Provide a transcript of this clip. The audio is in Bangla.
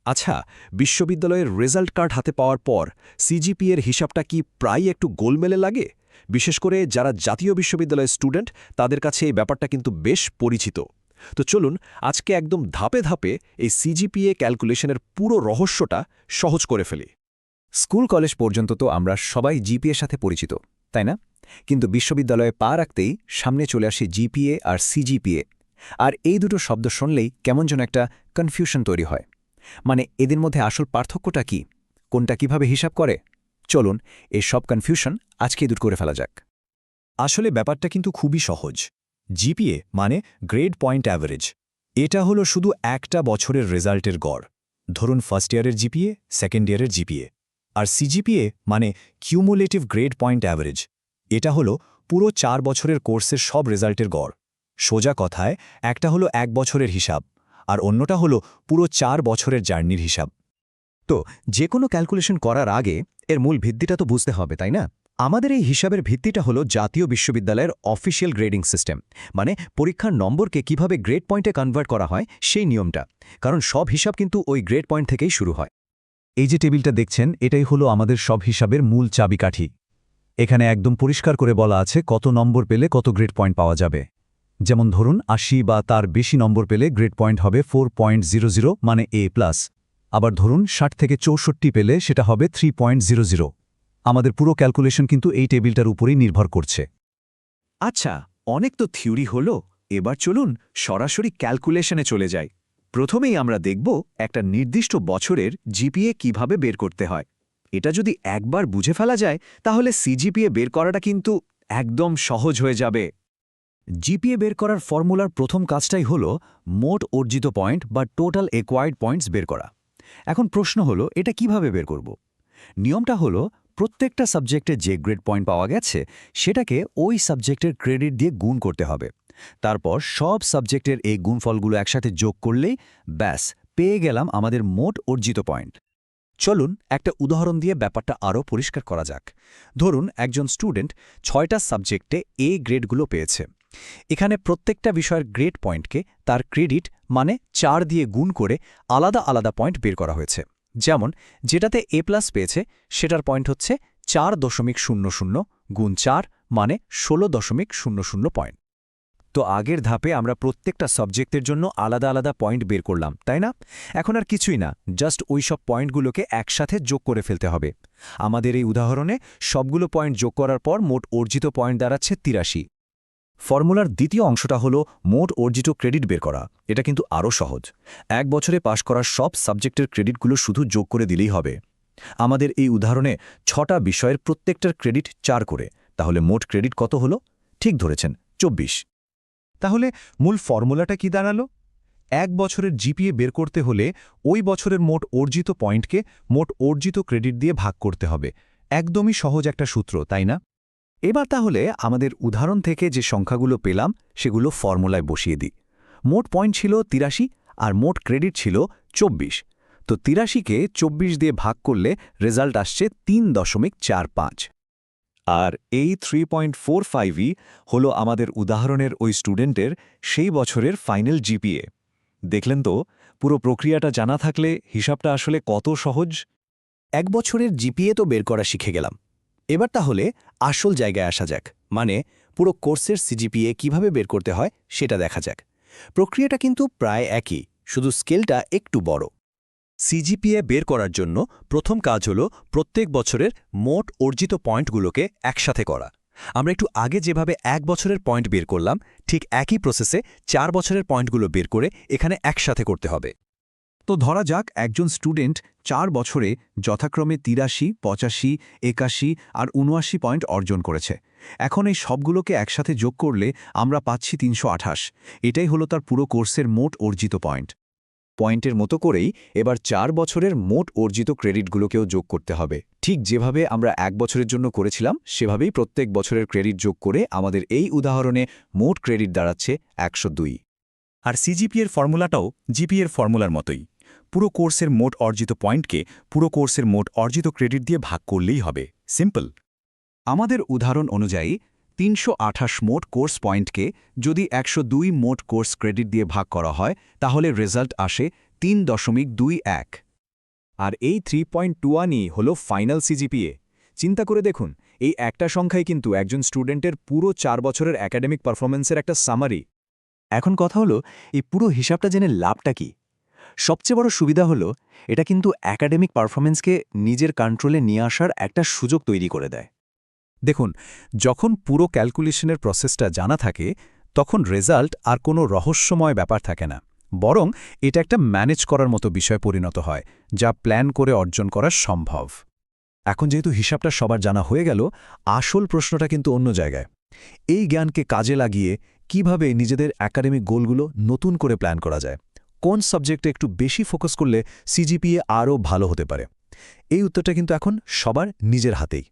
আচ্ছা, বিশ্ববিদ্যালয়ের রেজাল্ট কার্ড হাতে পাওয়ার পর সিজিপিএর হিসাবটা কি প্রায় একটু গোলমেলে লাগে? বিশেষ করে যারা জাতীয় বিশ্ববিদ্যালয়ের স্টুডেন্ট তাদের কাছে এই ব্যাপারটা কিন্তু বেশ পরিচিত। তো চলুন আজকে একদম ধাপে ধাপে এই সিজিপিএ ক্যালকুলেশনের পুরো রহস্যটা সহজ করে ফেলি। স্কুল কলেজ পর্যন্ত তো আমরা সবাই জিপিএর সাথে পরিচিত, তাই না? কিন্তু বিশ্ববিদ্যালয়ে পা রাখতেই সামনে চলে আসে জিপিএ আর সিজিপিএ। আর এই দুটো শব্দ শুনলেই কেমন যেন একটা কনফিউশন তৈরি হয়। মানে এদের মধ্যে আসল পার্থক্যটা কি, কোনটা কিভাবে হিসাব করে? চলুন এই সব কনফিউশন আজকেই দূর করে ফেলা যাক। আসলে ব্যাপারটা কিন্তু খুবই সহজ। জিপিএ মানে গ্রেড পয়েন্ট অ্যাভারেজ। এটা হলো শুধু একটা বছরের রেজাল্টের গড়। ধরুন ফার্স্ট ইয়ারের জিপিএ, সেকেন্ড ইয়ারের জিপিএ। আর সিজিপিএ মানে কিউমুলেটিভ গ্রেড পয়েন্ট অ্যাভারেজ। এটা হলো পুরো 4 বছরের কোর্সের সব রেজাল্টের গড়। সোজা কথায় একটা হলো 1 বছরের হিসাব, আর অন্যটা হলো পুরো 4 বছরের জার্নির হিসাব। তো যে কোনো ক্যালকুলেশন করার আগে এর মূল ভিত্তিটা তো বুঝতে হবে, তাই না? আমাদের এই হিসাবের ভিত্তিটা হলো জাতীয় বিশ্ববিদ্যালয়ের অফিসিয়াল গ্রেডিং সিস্টেম, মানে পরীক্ষার নম্বরকে কিভাবে গ্রেড পয়েন্টে কনভার্ট করা হয় সেই নিয়মটা। কারণ সব হিসাব কিন্তু ওই গ্রেড পয়েন্ট থেকেই শুরু হয়। এই যে টেবিলটা দেখছেন, এটাই হলো আমাদের সব হিসাবের মূল চাবিকাঠি। এখানে একদম পরিষ্কার করে বলা আছে কত নম্বর পেলে কত গ্রেড পয়েন্ট পাওয়া যাবে। যেমন ধরুন ৮০ বা তার বেশি নম্বর পেলে গ্রেড পয়েন্ট হবে 4.00 মানে A+। আবার ধরুন ৬০ থেকে ৬৪ পেলে সেটা হবে 3.00। আমাদের পুরো ক্যালকুলেশন কিন্তু এই টেবিলটার উপরেই নির্ভর করছে। আচ্ছা, অনেক তো থিওরি হলো, এবার চলুন সরাসরি ক্যালকুলেশনে চলে যাই। প্রথমেই আমরা দেখব একটা নির্দিষ্ট বছরের জিপিএ কিভাবে বের করতে হয়। এটা যদি একবার বুঝে ফেলা যায় তাহলে সিজিপিএ বের করাটা কিন্তু একদম সহজ হয়ে যাবে। জিপিএ বের করার ফর্মুলার প্রথম কাজটাই হলো মোট অর্জিত পয়েন্ট বা টোটাল অ্যাকোয়ার্ড পয়েন্টস বের করা। এখন প্রশ্ন হলো এটা কিভাবে বের করব? নিয়মটা হলো প্রত্যেকটা সাবজেক্টে যে গ্রেড পয়েন্ট পাওয়া গেছে সেটাকে ওই সাবজেক্টের ক্রেডিট দিয়ে গুণ করতে হবে। তারপর সব সাবজেক্টের এই গুণফলগুলো একসাথে যোগ করলেই ব্যাস পেয়ে গেলাম আমাদের মোট অর্জিত পয়েন্ট। চলুন একটা উদাহরণ দিয়ে ব্যাপারটা আরও পরিষ্কার করা যাক। ধরুন একজন স্টুডেন্ট 6টা সাবজেক্টে এ গ্রেডগুলো পেয়েছে। এখানে প্রত্যেকটা বিষয়ের গ্রেড পয়েন্টকে তার ক্রেডিট মানে 4 দিয়ে গুণ করে আলাদা আলাদা পয়েন্ট বের করা হয়েছে। যেমন যেটাতে A+ পেয়েছে সেটার পয়েন্ট হচ্ছে 4.00 গুণ 4 মানে 16.00 পয়েন্ট। তো আগের ধাপে আমরা প্রত্যেকটা সাবজেক্টের জন্য আলাদা আলাদা পয়েন্ট বের করলাম, তাই না? এখন আর কিছুই না, জাস্ট ওই সব পয়েন্টগুলোকে একসাথে যোগ করে ফেলতে হবে। আমাদের এই উদাহরণে সবগুলো পয়েন্ট যোগ করার পর মোট অর্জিত পয়েন্ট দাঁড়াচ্ছে 83। ফর্মুলার দ্বিতীয় অংশটা হলো মোট অর্জিত ক্রেডিট বের করা। এটা কিন্তু আরও সহজ। 1 বছরে পাশ করার সব সাবজেক্টের ক্রেডিটগুলো শুধু যোগ করে দিলেই হবে। আমাদের এই উদাহরণে 6টা বিষয়ের প্রত্যেকটার ক্রেডিট 4 করে, তাহলে মোট ক্রেডিট কত হলো? ঠিক ধরেছেন, 24। তাহলে মূল ফর্মুলাটা কি দাঁড়ালো? 1 বছরের জিপিএ বের করতে হলে ওই বছরের মোট অর্জিত পয়েন্টকে মোট অর্জিত ক্রেডিট দিয়ে ভাগ করতে হবে। একদমই সহজ একটা সূত্র, তাই না? এবার তাহলে আমাদের উদাহরণ থেকে যে সংখ্যাগুলো পেলাম সেগুলো ফর্মুলায় বসিয়ে দিই। মোট পয়েন্ট ছিল 83 আর মোট ক্রেডিট ছিল 24। তো 83কে 24 দিয়ে ভাগ করলে রেজাল্ট আসছে 3.45। আর এই 3.45ই হলো আমাদের উদাহরণের ওই স্টুডেন্টের সেই বছরের ফাইনাল জিপিএ। দেখলেন তো, পুরো প্রক্রিয়াটা জানা থাকলে হিসাবটা আসলে কত সহজ। 1 বছরের জিপিএ তো বের করা শিখে গেলাম। এবার তাহলে আসল জায়গায় আসা যাক, মানে পুরো কোর্সের সিজিপিএ কিভাবে বের করতে হয় সেটা দেখা যাক। প্রক্রিয়াটা কিন্তু প্রায় একই, শুধু স্কেলটা একটু বড়। সিজিপিএ বের করার জন্য প্রথম কাজ হলো প্রত্যেক বছরের মোট অর্জিত পয়েন্টগুলোকে একসাথে করা। আমরা একটু আগে যেভাবে 1 বছরের পয়েন্ট বের করলাম ঠিক একই প্রসেসে 4 বছরের পয়েন্টগুলো বের করে এখানে একসাথে করতে হবে। তো ধরা যাক একজন স্টুডেন্ট 4 বছরে যথাক্রমে 83, 85, 81 আর 79 পয়েন্ট অর্জন করেছে। এখন এই সবগুলোকে একসাথে যোগ করলে আমরা পাচ্ছি 328। এটাই হলো তার পুরো কোর্সের মোট অর্জিত পয়েন্ট। পয়েন্টের মতো করেই এবার 4 বছরের মোট অর্জিত ক্রেডিটগুলোকেও যোগ করতে হবে। ঠিক যেভাবে আমরা 1 বছরের জন্য করেছিলাম সেভাবেই প্রত্যেক বছরের ক্রেডিট যোগ করে আমাদের এই উদাহরণে মোট ক্রেডিট দাঁড়াচ্ছে 102। আর সিজিপিএর ফর্মুলাটাও জিপিএর ফর্মুলার মতোই। পুরো কোর্সের মোট অর্জিত পয়েন্টকে পুরো কোর্সের মোট অর্জিত ক্রেডিট দিয়ে ভাগ করলেই হবে। সিম্পল। আমাদের উদাহরণ অনুযায়ী 328 মোট কোর্স পয়েন্টকে যদি 102 মোট কোর্স ক্রেডিট দিয়ে ভাগ করা হয় তাহলে রেজাল্ট আসে 3.21। আর এই 3.21ই হল ফাইনাল সিজিপিএ। চিন্তা করে দেখুন, এই একটা সংখ্যাই কিন্তু একজন স্টুডেন্টের পুরো 4 বছরের একাডেমিক পারফরমেন্সের একটা সামারি। এখন কথা হলো এই পুরো হিসাবটা জেনে লাভটা কি? সবচেয়ে বড় সুবিধা হলো এটা কিন্তু একাডেমিক পারফরমেন্সকে নিজের কন্ট্রোলে নিয়ে আসার একটা সুযোগ তৈরি করে দেয়। দেখুন, যখন পুরো ক্যালকুলেশনের প্রসেসটা জানা থাকে তখন রেজাল্ট আর কোনো রহস্যময় ব্যাপার থাকে না, বরং এটা একটা ম্যানেজ করার মতো বিষয় পরিণত হয়, যা প্ল্যান করে অর্জন করা সম্ভব। এখন যেহেতু হিসাবটা সবার জানা হয়ে গেল, আসল প্রশ্নটা কিন্তু অন্য জায়গায়। এই জ্ঞানকে কাজে লাগিয়ে কিভাবে নিজেদের একাডেমিক গোলগুলো নতুন করে প্ল্যান করা যায়, কোন সাবজেক্টে একটু বেশি ফোকাস করলে সিজিপিএ আরও ভালো হতে পারে, এই উত্তরটা কিন্তু এখন সবার নিজের হাতেই।